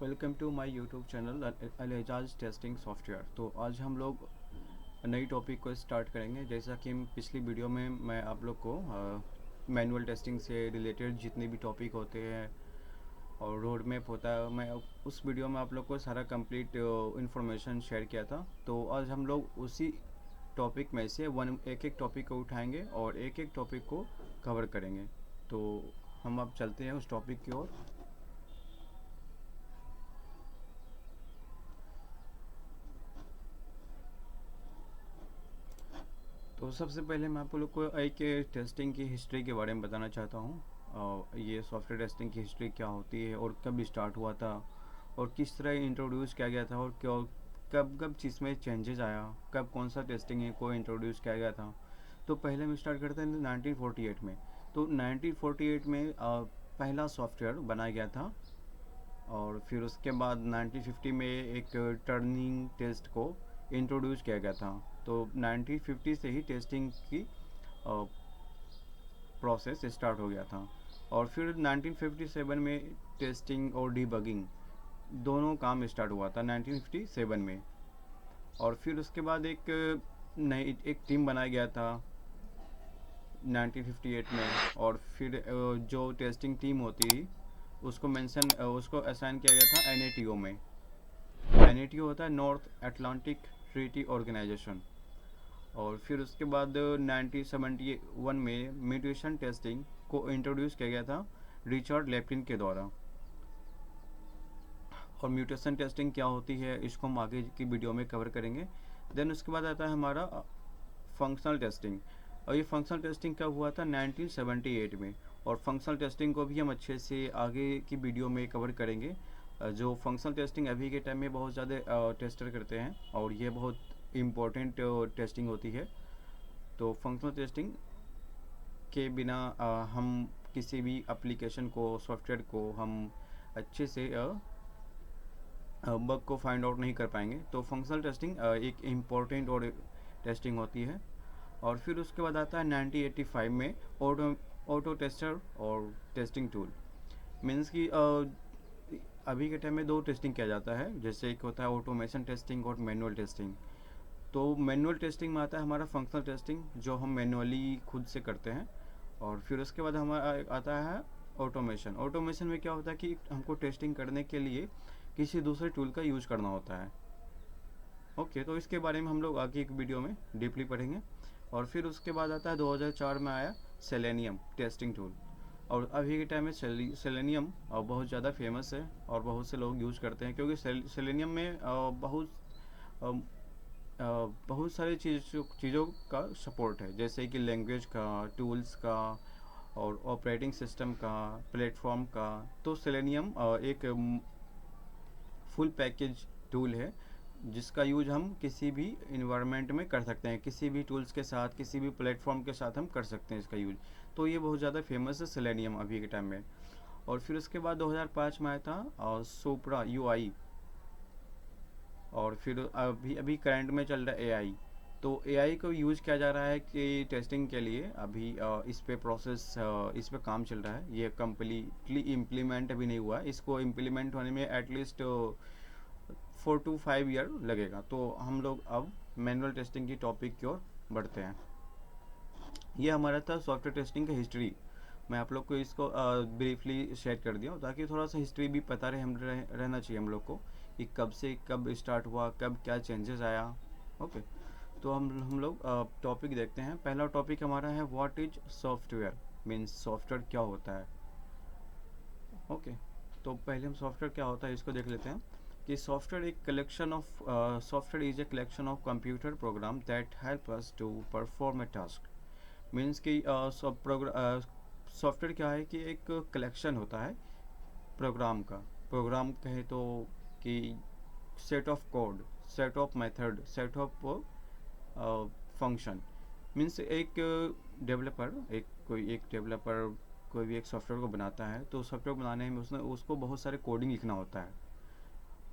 Welcome to my YouTube channel Al Ejaz testing software. तो आज हम लोग नई टॉपिक को स्टार्ट करेंगे। जैसा कि पिछली वीडियो में मैं आप लोग को मैनुअल टेस्टिंग से रिलेटेड जितने भी टॉपिक होते हैं और रोड मैप होता है, मैं उस वीडियो में आप लोग को सारा कंप्लीट इंफॉर्मेशन शेयर किया था। तो आज हम लोग उसी टॉपिक में से एक एक टॉपिक को उठाएंगे और एक एक टॉपिक को कवर करेंगे। तो हम अब चलते हैं उस टॉपिक की ओर। तो सबसे पहले मैं आप लोग को एक टेस्टिंग की हिस्ट्री के बारे में बताना चाहता हूँ। ये सॉफ्टवेयर टेस्टिंग की हिस्ट्री क्या होती है और कब स्टार्ट हुआ था और किस तरह इंट्रोड्यूस किया गया था और क्यों कब कब चीज़ में चेंजेस आया, कब कौन सा टेस्टिंग है को इंट्रोड्यूस किया गया था। तो पहले हम स्टार्ट करते हैं 1948 में। तो 1948 में पहला सॉफ्टवेयर बनाया गया था और फिर उसके बाद 1950 में एक टर्निंग टेस्ट को इंट्रोड्यूस किया गया था। तो 1950 से ही टेस्टिंग की प्रोसेस स्टार्ट हो गया था और फिर 1957 में टेस्टिंग और डीबगिंग दोनों काम स्टार्ट हुआ था 1957 में। और फिर उसके बाद नई एक टीम बनाया गया था 1958 में और फिर जो टेस्टिंग टीम होती उसको असाइन किया गया था एनएटीओ में। एनएटीओ होता है नॉर्थ अटलांटिक ट्रीटी ऑर्गेनाइजेशन। और फिर उसके बाद 1971 में म्यूटेशन टेस्टिंग को इंट्रोड्यूस किया गया था रिचर्ड लेप्टिन के द्वारा। और म्यूटेशन टेस्टिंग क्या होती है इसको हम आगे की वीडियो में कवर करेंगे। देन उसके बाद आता है हमारा फंक्शनल टेस्टिंग। और ये फंक्शनल टेस्टिंग कब हुआ था 1978 में। और फंक्शनल टेस्टिंग को भी हम अच्छे से आगे की वीडियो में कवर करेंगे। जो फंक्शनल टेस्टिंग अभी के टाइम में बहुत ज़्यादा टेस्टर करते हैं और ये बहुत इम्पोर्टेंट टेस्टिंग होती है। तो फंक्शनल टेस्टिंग के बिना हम किसी भी एप्लीकेशन को सॉफ्टवेयर को हम अच्छे से बग को फाइंड आउट नहीं कर पाएंगे। तो फंक्शनल टेस्टिंग एक इम्पॉर्टेंट और टेस्टिंग होती है। और फिर उसके बाद आता है 1985 में ऑटो टेस्टर और टेस्टिंग टूल। मीन्स कि अभी के टाइम में दो टेस्टिंग किया जाता है, जैसे एक होता है ऑटोमेशन टेस्टिंग और मैनुअल टेस्टिंग। तो मैनुअल टेस्टिंग में आता है हमारा फंक्शनल टेस्टिंग जो हम मैनुअली खुद से करते हैं। और फिर उसके बाद हमारा आता है ऑटोमेशन। ऑटोमेशन में क्या होता है कि हमको टेस्टिंग करने के लिए किसी दूसरे टूल का यूज करना होता है। ओके, तो इसके बारे में हम लोग आगे एक वीडियो में डीपली पढ़ेंगे। और फिर उसके बाद आता है 2004 में आया सेलेनियम टेस्टिंग टूल। और अभी के टाइम में सेलेनियम बहुत ज़्यादा फेमस है और बहुत से लोग यूज़ करते हैं, क्योंकि सेलेनियम में बहुत सारी चीज़ों का सपोर्ट है, जैसे कि लैंग्वेज का, टूल्स का और ऑपरेटिंग सिस्टम का, प्लेटफॉर्म का। तो सेलेनियम एक फुल पैकेज टूल है जिसका यूज हम किसी भी इन्वायरमेंट में कर सकते हैं, किसी भी टूल्स के साथ, किसी भी प्लेटफॉर्म के साथ हम कर सकते हैं इसका यूज। तो ये बहुत ज़्यादा फेमस है सेलेनियम अभी के टाइम में। और फिर उसके बाद 2005 में आया था सोप्रा यूआई। और फिर अभी अभी करंट में चल रहा है एआई। तो एआई को यूज़ किया जा रहा है कि टेस्टिंग के लिए। अभी इस पे काम चल रहा है। ये कम्प्लीटली इम्प्लीमेंट अभी नहीं हुआ है, इसको इम्प्लीमेंट होने में एटलीस्ट 4 to 5 ईयर लगेगा। तो हम लोग अब मैनुअल टेस्टिंग की टॉपिक की ओर बढ़ते हैं। ये हमारा था सॉफ्टवेयर टेस्टिंग का हिस्ट्री। मैं आप लोग को इसको ब्रीफली शेयर कर दिया हूँ ताकि थोड़ा सा हिस्ट्री भी पता रहना चाहिए हम लोग को कि कब से कब स्टार्ट हुआ, कब क्या चेंजेस आया। ओके, तो हम लोग टॉपिक देखते हैं। पहला टॉपिक हमारा है what is software. Means software क्या होता है। ओके, तो पहले हम सॉफ्टवेयर क्या होता है इसको देख लेते हैं। कि software is a collection of computer program that help us to perform a task. Means कि सॉफ्टवेयर क्या है कि एक कलेक्शन होता है प्रोग्राम का। प्रोग्राम कहे तो कि set of code, set of method, set of function. Means कोई एक डेवलपर कोई भी एक सॉफ्टवेयर को बनाता है, तो सॉफ्टवेयर बनाने में उसने उसको बहुत सारे कोडिंग लिखना होता है।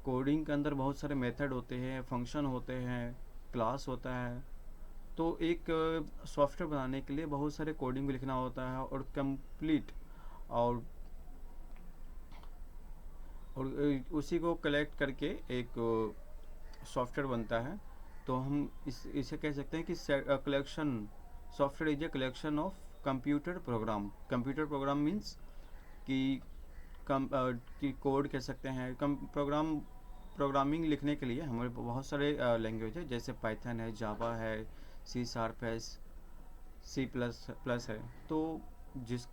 कोडिंग के अंदर बहुत सारे मेथड होते हैं, फंक्शन होते हैं, क्लास होता है। तो एक सॉफ्टवेयर बनाने के लिए बहुत सारे कोडिंग भी लिखना होता है और और उसी को कलेक्ट करके एक सॉफ्टवेयर बनता है। तो हम इसे कह सकते हैं कि collection software is a collection of computer programme. Computer program means कि कि कोड कह सकते हैं। प्रोग्रामिंग लिखने के लिए हमारे बहुत सारे लैंग्वेज है, जैसे पाइथन है, जावा है, सी शार्प है, सी प्लस प्लस है। तो जिस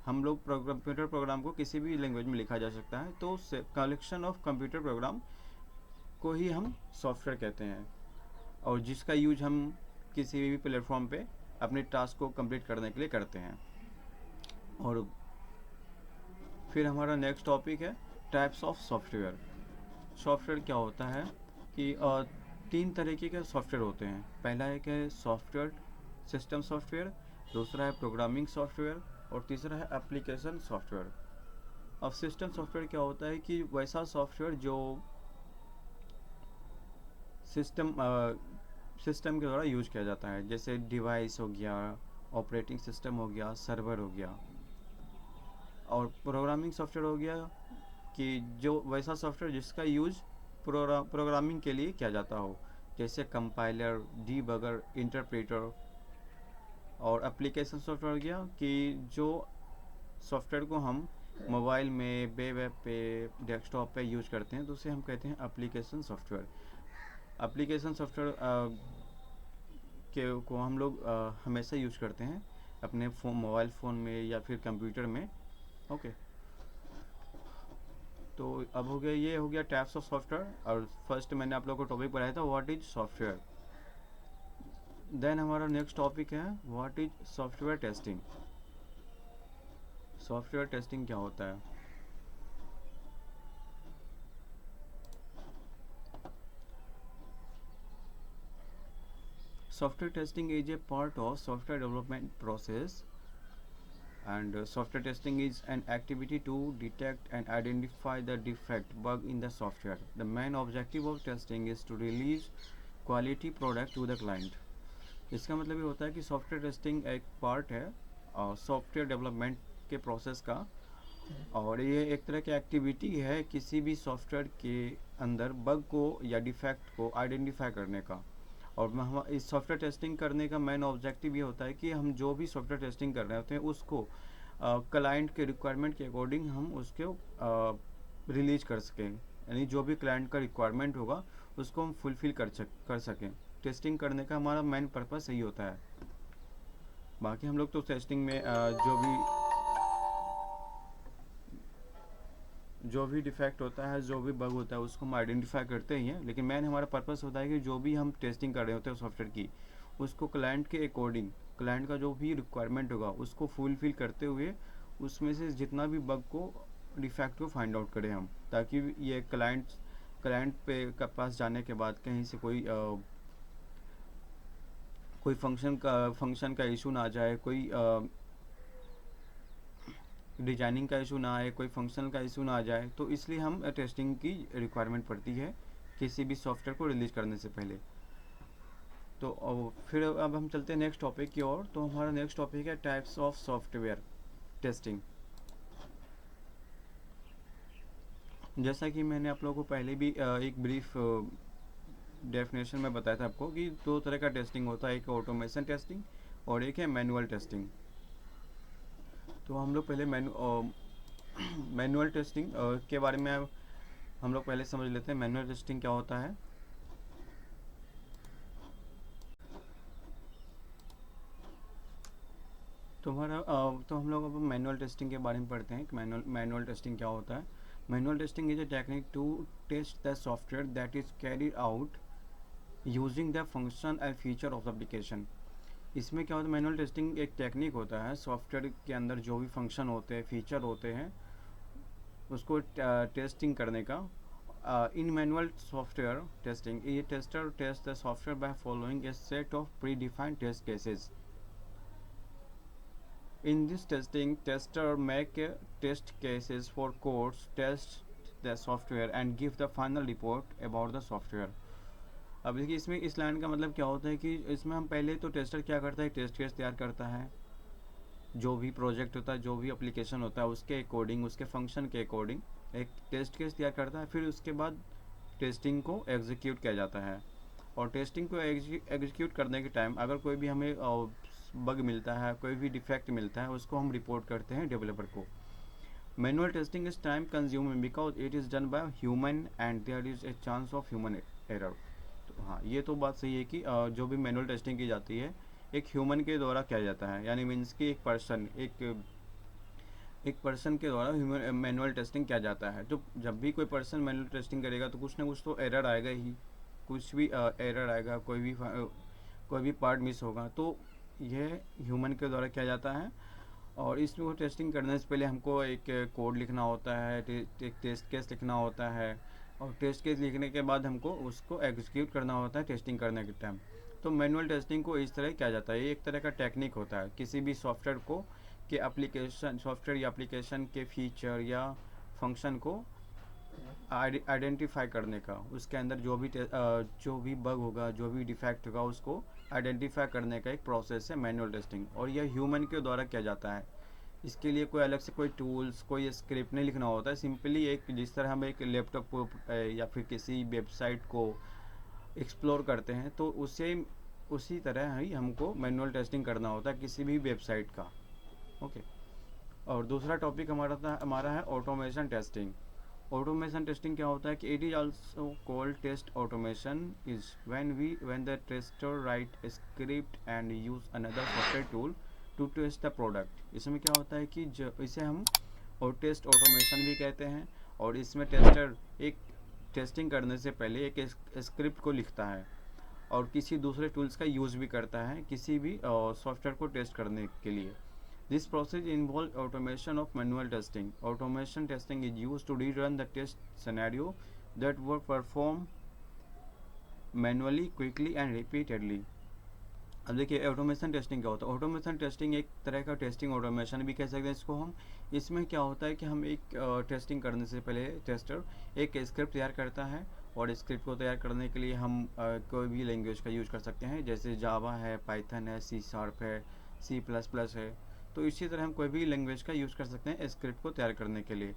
हम लोग कंप्यूटर प्रोग्राम को किसी भी लैंग्वेज में लिखा जा सकता है, तो कलेक्शन ऑफ कंप्यूटर प्रोग्राम को ही हम सॉफ्टवेयर कहते हैं, और जिसका यूज हम किसी भी प्लेटफॉर्म पे अपने टास्क को कंप्लीट करने के लिए करते हैं। और फिर हमारा नेक्स्ट टॉपिक है टाइप्स ऑफ सॉफ्टवेयर। सॉफ्टवेयर क्या होता है कि 3 तरीके के सॉफ्टवेयर होते हैं। पहला एक है सॉफ्टवेयर सिस्टम सॉफ्टवेयर, दूसरा है प्रोग्रामिंग सॉफ्टवेयर, और तीसरा है एप्लीकेशन सॉफ्टवेयर। अब सिस्टम सॉफ्टवेयर क्या होता है कि वैसा सॉफ्टवेयर जो सिस्टम के द्वारा यूज किया जाता है, जैसे डिवाइस हो गया, ऑपरेटिंग सिस्टम हो गया, सर्वर हो गया। और प्रोग्रामिंग सॉफ्टवेयर हो गया कि जो वैसा सॉफ्टवेयर जिसका यूज प्रोग्रामिंग के लिए किया जाता हो, जैसे कंपाइलर, डीबगर, इंटरप्रेटर। और एप्लीकेशन सॉफ्टवेयर हो गया कि जो सॉफ्टवेयर को हम मोबाइल में, वेब पे, डेस्कटॉप पे यूज करते हैं, तो उसे हम कहते हैं एप्लीकेशन सॉफ्टवेयर। एप्लीकेशन सॉफ्टवेयर के को हम लोग हमेशा यूज करते हैं अपने मोबाइल फ़ोन में या फिर कंप्यूटर में। ओके, तो अब हो गया, ये हो गया टाइप्स ऑफ सॉफ्टवेयर। और फर्स्ट मैंने आप लोगों को टॉपिक पढ़ाया था व्हाट इज सॉफ्टवेयर। देन हमारा नेक्स्ट टॉपिक है what is software testing. Software testing क्या होता है? Software testing is a part of software development process, and software testing is an activity to detect and identify the defect, bug in the software. The main objective of testing is to release quality product to the client. इसका मतलब ये होता है कि software testing एक part है software development के process का, और ये एक तरह की एक्टिविटी है किसी भी सॉफ्टवेयर के अंदर बग को या डिफेक्ट को आइडेंटिफाई करने का। और हम इस सॉफ्टवेयर टेस्टिंग करने का मेन ऑब्जेक्टिव ये होता है कि हम जो भी सॉफ्टवेयर टेस्टिंग कर रहे होते हैं उसको क्लाइंट के रिक्वायरमेंट के अकॉर्डिंग हम उसको रिलीज कर सकें, यानी जो भी क्लाइंट का रिक्वायरमेंट होगा उसको हम फुलफिल कर सकें। टेस्टिंग करने का हमारा मेन पर्पस यही होता है। बाकी हम लोग तो टेस्टिंग में जो भी डिफेक्ट होता है, जो भी बग होता है, उसको हम आइडेंटिफाई करते ही हैं, लेकिन मेन हमारा पर्पस होता है कि जो भी हम टेस्टिंग कर रहे होते हैं सॉफ्टवेयर की, उसको क्लाइंट के अकॉर्डिंग, क्लाइंट का जो भी रिक्वायरमेंट होगा उसको फुलफिल करते हुए उसमें से जितना भी बग को, डिफेक्ट को फाइंड आउट करें हम, ताकि ये क्लाइंट पे का पास जाने के बाद कहीं से कोई फंक्शन का इशू ना आ जाए, कोई डिजाइनिंग का इशू ना आए, कोई फंक्शन का इशू ना आ जाए। तो इसलिए हम टेस्टिंग की रिक्वायरमेंट पड़ती है किसी भी सॉफ्टवेयर को रिलीज करने से पहले। तो फिर अब हम चलते हैं नेक्स्ट टॉपिक की ओर। तो हमारा नेक्स्ट टॉपिक है टाइप्स ऑफ सॉफ्टवेयर टेस्टिंग। जैसा कि मैंने आप लोगों को पहले भी एक ब्रीफ डेफिनेशन में बताया था आपको कि 2 तरह का टेस्टिंग होता है, एक ऑटोमेशन टेस्टिंग और एक है मैनुअल टेस्टिंग। तो हम लोग पहले मैनुअल टेस्टिंग के बारे में हम लोग पहले समझ लेते हैं। मैनुअल टेस्टिंग क्या होता है? तो हम लोग अब मैनुअल टेस्टिंग के बारे में पढ़ते हैं कि मैनुअल टेस्टिंग क्या होता है। Manual testing is a technique to test the software that is carried out using the function and feature of the application. इसमें क्या होता है, मैनुअल टेस्टिंग एक टेक्निक होता है सॉफ्टवेयर के अंदर जो भी फंक्शन होते हैं, फीचर होते हैं, उसको टेस्टिंग करने का। इन मैनुअल सॉफ्टवेयर टेस्टिंग, ये tester test the software by following a set of pre defined test cases. In this testing, tester make test cases for codes, test the software and give the final report about the software. अब देखिए इसमें इस line का मतलब क्या होता है कि इसमें हम पहले तो टेस्टर क्या करता है, टेस्ट केस तैयार करता है, जो भी प्रोजेक्ट होता है, जो भी एप्लीकेशन होता है उसके अकॉर्डिंग, उसके फंक्शन के अकॉर्डिंग। एक टेस्ट केस तैयार करता है, फिर उसके बाद टेस्टिंग को एग्जीक्यूट किया जाता है। और टेस्टिंग को एग्जीक्यूट करने के टाइम अगर कोई भी हमें बग मिलता है, कोई भी डिफेक्ट मिलता है, उसको हम रिपोर्ट करते हैं डेवलपर को। Manual testing is time consuming because it is done by human and there is a chance of human error. तो हाँ, ये तो बात सही है कि जो भी मैनुअल टेस्टिंग की जाती है एक ह्यूमन के द्वारा किया जाता है, यानी मीन्स कि एक पर्सन के द्वारा ह्यूमन मैनुअल टेस्टिंग किया जाता है। तो जब भी कोई पर्सन मैनुअल टेस्टिंग करेगा तो कुछ ना कुछ तो एरर आएगा ही, कुछ भी एरर आएगा, कोई भी पार्ट मिस होगा, तो यह ह्यूमन के द्वारा किया जाता है। और इसमें वो टेस्टिंग करने से पहले हमको एक कोड लिखना होता है, एक टेस्ट केस लिखना होता है, और टेस्ट केस लिखने के बाद हमको उसको एग्जीक्यूट करना होता है टेस्टिंग करने के टाइम। तो मैनुअल टेस्टिंग को इस तरह किया जाता है। ये एक तरह का टेक्निक होता है किसी भी सॉफ्टवेयर को के एप्लीकेशन, सॉफ्टवेयर या एप्लीकेशन के फीचर या फंक्शन को आइडेंटिफाई करने का, उसके अंदर जो भी बग होगा, जो भी डिफेक्ट होगा, उसको आइडेंटिफाई करने का एक प्रोसेस है मैनुअल टेस्टिंग, और यह ह्यूमन के द्वारा किया जाता है। इसके लिए कोई अलग से कोई टूल्स, कोई स्क्रिप्ट नहीं लिखना होता है। सिंपली एक जिस तरह हम एक लैपटॉप को या फिर किसी वेबसाइट को एक्सप्लोर करते हैं, तो उसी तरह ही हमको मैनुअल टेस्टिंग करना होता है किसी भी वेबसाइट का। ओके। और दूसरा टॉपिक हमारा है ऑटोमेशन टेस्टिंग। ऑटोमेशन टेस्टिंग क्या होता है कि it is also called test automation is when the tester write script and use another software tool to test the product. इसमें क्या होता है कि इसे हम और टेस्ट ऑटोमेशन भी कहते हैं। और इसमें टेस्टर एक टेस्टिंग करने से पहले एक स्क्रिप्ट को लिखता है और किसी दूसरे टूल्स का यूज़ भी करता है किसी भी सॉफ्टवेयर को टेस्ट करने के लिए। This process involves automation of manual testing. Automation testing is used to rerun the test scenario that were performed manually, quickly and repeatedly. अब देखिए ऑटोमेशन टेस्टिंग क्या होता है। ऑटोमेशन टेस्टिंग एक तरह का टेस्टिंग ऑटोमेशन भी कह सकते हैं इसको हम। इसमें क्या होता है कि हम एक टेस्टिंग करने से पहले टेस्टर एक स्क्रिप्ट तैयार करता है, और स्क्रिप्ट को तैयार करने के लिए हम कोई भी लैंग्वेज का यूज़ कर सकते हैं, जैसे जावा है, पाइथन है, सी शार्प है, C++ है। तो इसी तरह हम कोई भी लैंग्वेज का यूज़ कर सकते हैं स्क्रिप्ट को तैयार करने के लिए।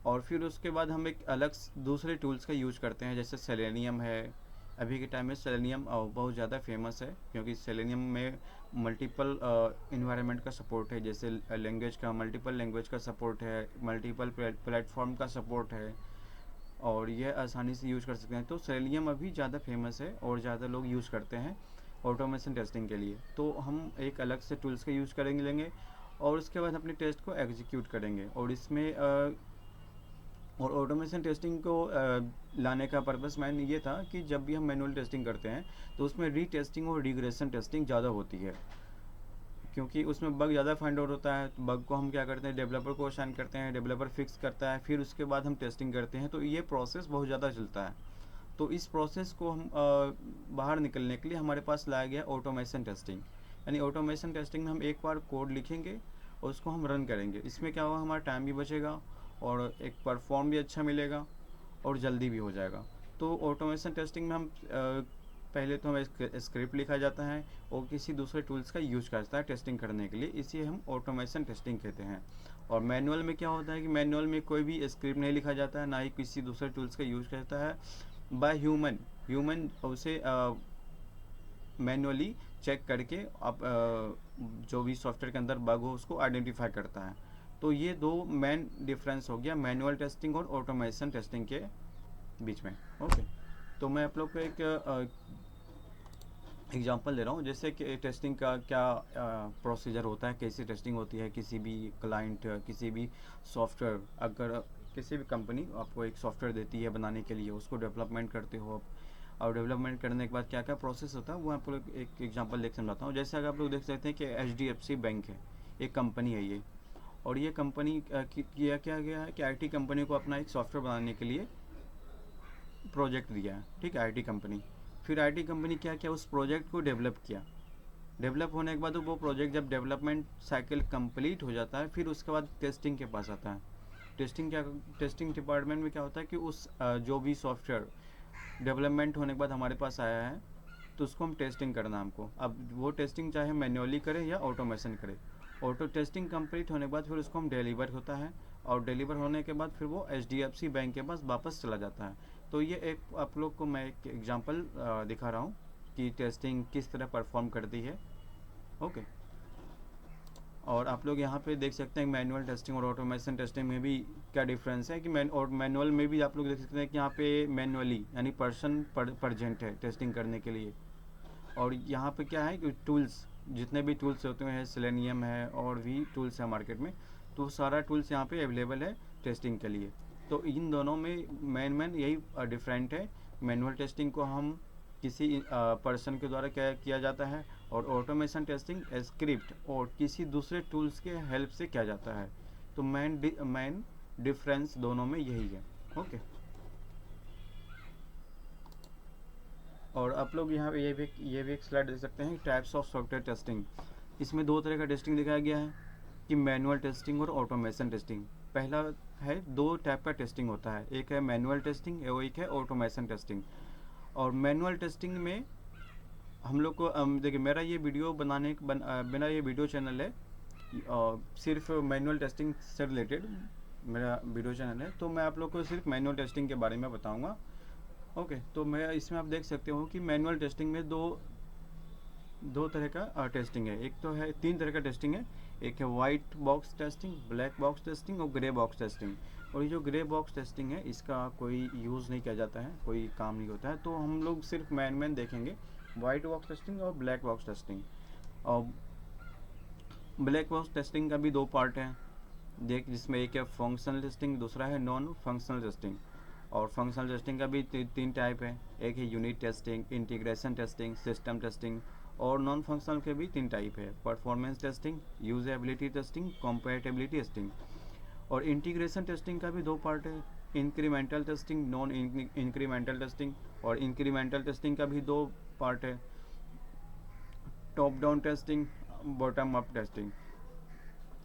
और फिर उसके बाद हम एक अलग दूसरे टूल्स का यूज़ करते हैं, जैसे सेलेनियम है। अभी के टाइम में सेलेनियम बहुत ज़्यादा फेमस है, क्योंकि सेलेनियम में मल्टीपल इन्वायरमेंट का सपोर्ट है, जैसे लैंग्वेज का, मल्टीपल लैंग्वेज का सपोर्ट है, मल्टीपल प्लेटफॉर्म का सपोर्ट है, और ये आसानी से यूज़ कर सकते हैं। तो सेलेनियम अभी ज़्यादा फेमस है और ज़्यादा लोग यूज़ करते हैं ऑटोमेशन टेस्टिंग के लिए। तो हम एक अलग से टूल्स का यूज़ लेंगे और उसके बाद अपने टेस्ट को एग्जीक्यूट करेंगे। और इसमें और ऑटोमेशन टेस्टिंग को लाने का पर्पस मैन ये था कि जब भी हम मैनुअल टेस्टिंग करते हैं तो उसमें रीटेस्टिंग और रिग्रेशन टेस्टिंग ज़्यादा होती है, क्योंकि उसमें बग ज़्यादा फाइंड आउट होता है। तो बग को हम क्या करते हैं, डेवलपर को असाइन करते हैं, डेवलपर फिक्स करता है, फिर उसके बाद हम टेस्टिंग करते हैं। तो ये प्रोसेस बहुत ज़्यादा चलता है। तो इस प्रोसेस को हम बाहर निकलने के लिए हमारे पास लाया गया ऑटोमेशन टेस्टिंग। यानी ऑटोमेशन टेस्टिंग में हम एक बार कोड लिखेंगे और उसको हम रन करेंगे। इसमें क्या होगा, हमारा टाइम भी बचेगा और एक परफॉर्म भी अच्छा मिलेगा और जल्दी भी हो जाएगा। तो ऑटोमेशन टेस्टिंग में हम पहले तो हमें स्क्रिप्ट लिखा जाता है और किसी दूसरे टूल्स का यूज करता है टेस्टिंग करने के लिए, इसे हम ऑटोमेशन टेस्टिंग कहते हैं। और मैनुअल में क्या होता है कि मैनुअल में कोई भी स्क्रिप्ट नहीं लिखा जाता है, ना ही किसी दूसरे टूल्स का यूज करता है। बाय ह्यूमन उसे मैनुअली चेक करके आप जो भी सॉफ्टवेयर के अंदर बग हो उसको आइडेंटिफाई करता है। तो ये दो मेन डिफरेंस हो गया मैनुअल टेस्टिंग और ऑटोमेशन टेस्टिंग के बीच में। ओके, तो मैं आप लोग को एक एग्जांपल दे रहा हूँ, जैसे कि टेस्टिंग का क्या प्रोसीजर होता है, कैसी टेस्टिंग होती है। किसी भी क्लाइंट, किसी भी सॉफ्टवेयर, अगर किसी भी कंपनी आपको एक सॉफ्टवेयर देती है बनाने के लिए, उसको डेवलपमेंट करते हो आप, और डेवलपमेंट करने के बाद क्या क्या प्रोसेस होता है वो आप लोग एक एग्जांपल देख समझाता हूँ। जैसे अगर आप लोग देख सकते हैं कि HDFC बैंक है, एक कंपनी है ये, और ये कंपनी किया क्या गया है कि IT कंपनी को अपना एक सॉफ्टवेयर बनाने के लिए प्रोजेक्ट दिया है, ठीक है, IT कंपनी। फिर IT कंपनी क्या किया, उस प्रोजेक्ट को डेवलप किया। डेवलप होने के बाद वो प्रोजेक्ट जब डेवलपमेंट साइकिल कंप्लीट हो जाता है, फिर उसके बाद टेस्टिंग के पास आता है। टेस्टिंग डिपार्टमेंट में क्या होता है कि उस जो भी सॉफ्टवेयर डेवलपमेंट होने के बाद हमारे पास आया है, तो उसको हम टेस्टिंग करना हमको। अब वो टेस्टिंग चाहे मैन्युअली करें या ऑटोमेशन करें। ऑटो टेस्टिंग कंप्लीट होने के बाद फिर उसको हम डिलीवर होता है, और डिलीवर होने के बाद फिर वो HDFC बैंक के पास वापस चला जाता है। तो ये एक आप लोग को मैं एक एग्जांपल दिखा रहा हूँ कि टेस्टिंग किस तरह परफॉर्म करती है। ओके, और आप लोग यहाँ पे देख सकते हैं मैनुअल टेस्टिंग और ऑटोमेशन टेस्टिंग में भी क्या डिफरेंस है कि मैनुअल में भी आप लोग देख सकते हैं कि यहाँ पे मैनुअली यानी पर्सन प्रजेंट है टेस्टिंग करने के लिए। और यहाँ पे क्या है कि टूल्स, जितने भी टूल्स होते हैं, सेलेनियम है और भी टूल्स है मार्केट में, तो सारा टूल्स यहाँ पे अवेलेबल है टेस्टिंग के लिए। तो इन दोनों में मेन यही डिफरेंट है। मैनुअल टेस्टिंग को हम किसी पर्सन के द्वारा क्या किया जाता है, और ऑटोमेशन टेस्टिंग स्क्रिप्ट और किसी दूसरे टूल्स के हेल्प से किया जाता है। तो मेन डिफरेंस दोनों में यही है। ओके, और आप लोग यहाँ पे ये भी एक स्लाइड देख सकते हैं, टाइप्स ऑफ सॉफ्टवेयर टेस्टिंग। इसमें दो तरह का टेस्टिंग दिखाया गया है कि मैनुअल टेस्टिंग और ऑटोमेशन टेस्टिंग। पहला है, दो टाइप का टेस्टिंग होता है, एक है मैनुअल टेस्टिंग और एक है ऑटोमेशन टेस्टिंग। और मैनुअल टेस्टिंग में हम लोग को देखिए, मेरा ये वीडियो मेरा ये वीडियो चैनल है सिर्फ मैनुअल टेस्टिंग से रिलेटेड मेरा वीडियो चैनल है, तो मैं आप लोग को सिर्फ मैनुअल टेस्टिंग के बारे में बताऊंगा। ओके, तो मैं इसमें आप देख सकते हो कि मैनुअल टेस्टिंग में दो तरह का टेस्टिंग है। एक तो है, तीन तरह का टेस्टिंग है। एक है white box testing, black box testing और ग्रे बॉक्स टेस्टिंग। और ये जो ग्रे बॉक्स टेस्टिंग है, इसका कोई यूज़ नहीं किया जाता है, कोई काम नहीं होता है। तो हम लोग सिर्फ मेन देखेंगे वाइट बॉक्स टेस्टिंग और ब्लैक बॉक्स टेस्टिंग। और ब्लैक बॉक्स टेस्टिंग का भी दो पार्ट हैं, जिसमें एक है फंक्शनल टेस्टिंग, दूसरा है नॉन फंक्शनल टेस्टिंग। और फंक्शनल टेस्टिंग का भी तीन टाइप है, एक है unit testing, integration testing, system testing. और नॉन फंक्शनल के भी तीन टाइप है, performance testing, usability testing, compatibility testing. और इंटीग्रेशन टेस्टिंग का भी दो पार्ट है, incremental testing, non incremental testing. और इंक्रीमेंटल टेस्टिंग का भी दो पार्ट है, top down testing, bottom up testing.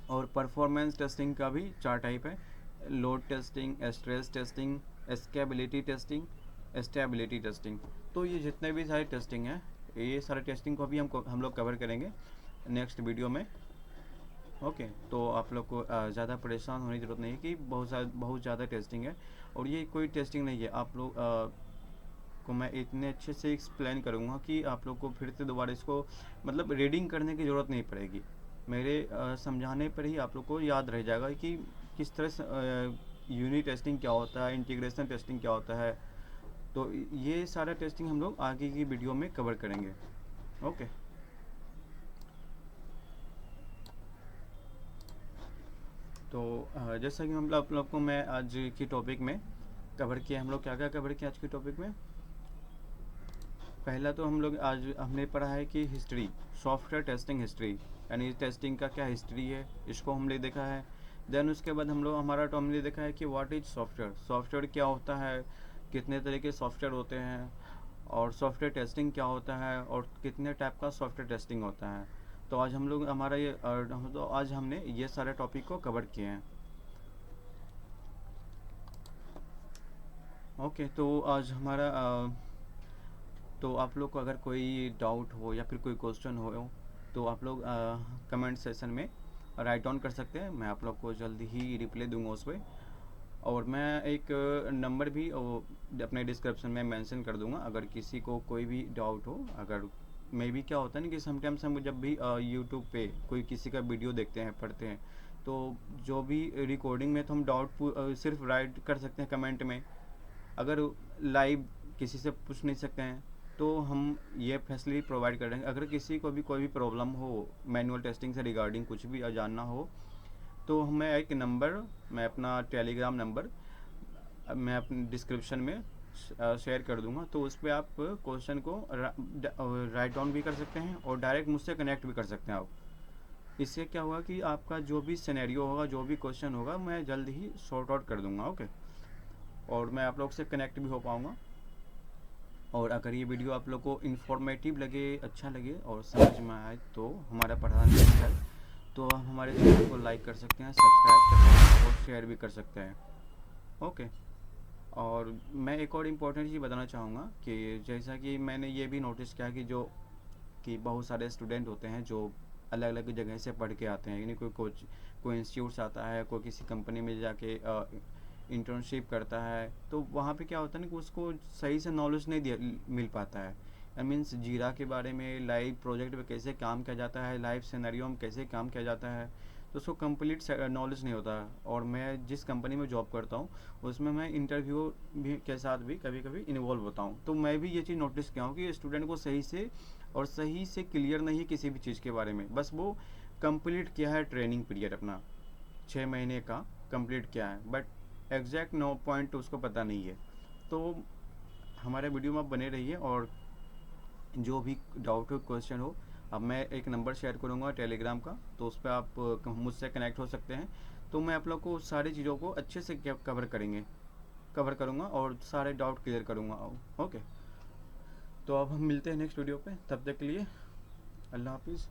और परफॉर्मेंस टेस्टिंग का भी चार टाइप है, load testing, stress testing, scalability testing, stability testing. तो ये जितने भी सारे टेस्टिंग हैं, ये सारे टेस्टिंग को भी हम लोग कवर करेंगे नेक्स्ट वीडियो में। ओके, तो आप लोग को ज़्यादा परेशान होने की ज़रूरत नहीं है कि बहुत ज़्यादा टेस्टिंग है। और ये कोई टेस्टिंग नहीं है, आप लोग को मैं इतने अच्छे से एक्सप्लेन करूँगा कि आप लोग को फिर से दोबारा इसको मतलब रीडिंग करने की ज़रूरत नहीं पड़ेगी। मेरे समझाने पर ही आप लोग को याद रह जाएगा कि किस तरह से यूनिट टेस्टिंग क्या होता है, इंटीग्रेशन टेस्टिंग क्या होता है। तो ये सारा टेस्टिंग हम लोग आगे की वीडियो में कवर करेंगे। ओके, तो जैसा कि हम लोग को मैं आज की टॉपिक में कवर किया, हम लोग क्या क्या कवर किया आज की टॉपिक में। पहला तो हम लोग आज हमने पढ़ा है कि हिस्ट्री, सॉफ्टवेयर टेस्टिंग हिस्ट्री, यानी टेस्टिंग का क्या हिस्ट्री है, इसको हमने देखा है। देन उसके बाद हमने देखा है कि व्हाट इज सॉफ्टवेयर, सॉफ्टवेयर क्या होता है, कितने तरह के सॉफ्टवेयर होते हैं, और सॉफ्टवेयर टेस्टिंग क्या होता है, और कितने टाइप का सॉफ्टवेयर टेस्टिंग होता है। तो आज हम लोग तो आज हमने ये सारे टॉपिक को कवर किए हैं। ओके, तो आज हमारा तो आप लोग को अगर कोई डाउट हो या फिर कोई क्वेश्चन हो, तो आप लोग कमेंट सेशन में राइट डाउन कर सकते हैं, मैं आप लोग को जल्दी ही रिप्लाई दूंगा उस पर। और मैं एक नंबर भी अपने डिस्क्रिप्शन में मेंशन कर दूंगा, अगर किसी को कोई भी डाउट हो। अगर मे भी क्या होता है ना कि समटाइम्स हम जब भी यूट्यूब पे कोई किसी का वीडियो देखते हैं, पढ़ते हैं, तो जो भी रिकॉर्डिंग में तो हम डाउट सिर्फ राइट कर सकते हैं कमेंट में। अगर लाइव किसी से पूछ नहीं सकते हैं, तो हम ये फैसिलिटी प्रोवाइड कर देंगे। अगर किसी को भी कोई भी प्रॉब्लम हो मैनुअल टेस्टिंग से रिगार्डिंग कुछ भी जानना हो, तो हमें एक नंबर, मैं अपना टेलीग्राम नंबर मैं अपने डिस्क्रिप्शन में शेयर कर दूंगा, तो उस पर आप क्वेश्चन को राइट डाउन भी कर सकते हैं और डायरेक्ट मुझसे कनेक्ट भी कर सकते हैं आप। इससे क्या होगा कि आपका जो भी सिनेरियो होगा, जो भी क्वेश्चन होगा, मैं जल्द ही सॉर्ट आउट कर दूंगा। ओके, और मैं आप लोग से कनेक्ट भी हो पाऊँगा। और अगर ये वीडियो आप लोग को इन्फॉर्मेटिव लगे, अच्छा लगे और समझ में आए, तो हमारा पढ़ाने अच्छा है, तो आप हमारे चैनल को लाइक कर सकते हैं, सब्सक्राइब कर सकते हैं और शेयर भी कर सकते हैं। ओके, और मैं एक और इम्पोर्टेंट चीज़ बताना चाहूँगा कि जैसा कि मैंने ये भी नोटिस किया कि बहुत सारे स्टूडेंट होते हैं जो अलग अलग जगह से पढ़ के आते हैं, यानी कोई इंस्टीट्यूट से आता है, कोई किसी कंपनी में जाके इंटर्नशिप करता है, तो वहाँ पे क्या होता है ना कि उसको सही से नॉलेज नहीं दिया मिल पाता है। आई मीन्स जीरा के बारे में, लाइव प्रोजेक्ट में कैसे काम किया जाता है, लाइव सिनेरियो में कैसे काम किया जाता है, तो उसको कंप्लीट नॉलेज नहीं होता। और मैं जिस कंपनी में जॉब करता हूँ उसमें मैं इंटरव्यू भी के साथ भी कभी कभी इन्वॉल्व होता हूँ, तो मैं भी ये चीज़ नोटिस किया हूँ कि स्टूडेंट को सही से क्लियर नहीं है किसी भी चीज़ के बारे में, बस वो कंप्लीट किया है ट्रेनिंग पीरियड अपना 6 महीने का कंप्लीट किया है, बट एग्जैक्ट नो पॉइंट उसको पता नहीं है। तो हमारे वीडियो में आप बने रहिए, और जो भी डाउट हो, क्वेश्चन हो, अब मैं एक नंबर शेयर करूँगा टेलीग्राम का, तो उस पर आप मुझसे कनेक्ट हो सकते हैं। तो मैं आप लोग को सारी चीज़ों को अच्छे से कवर करूँगा और सारे डाउट क्लियर करूँगा। ओके, तो अब हम मिलते हैं नेक्स्ट वीडियो पे, तब तक के लिए अल्लाह हाफिज़।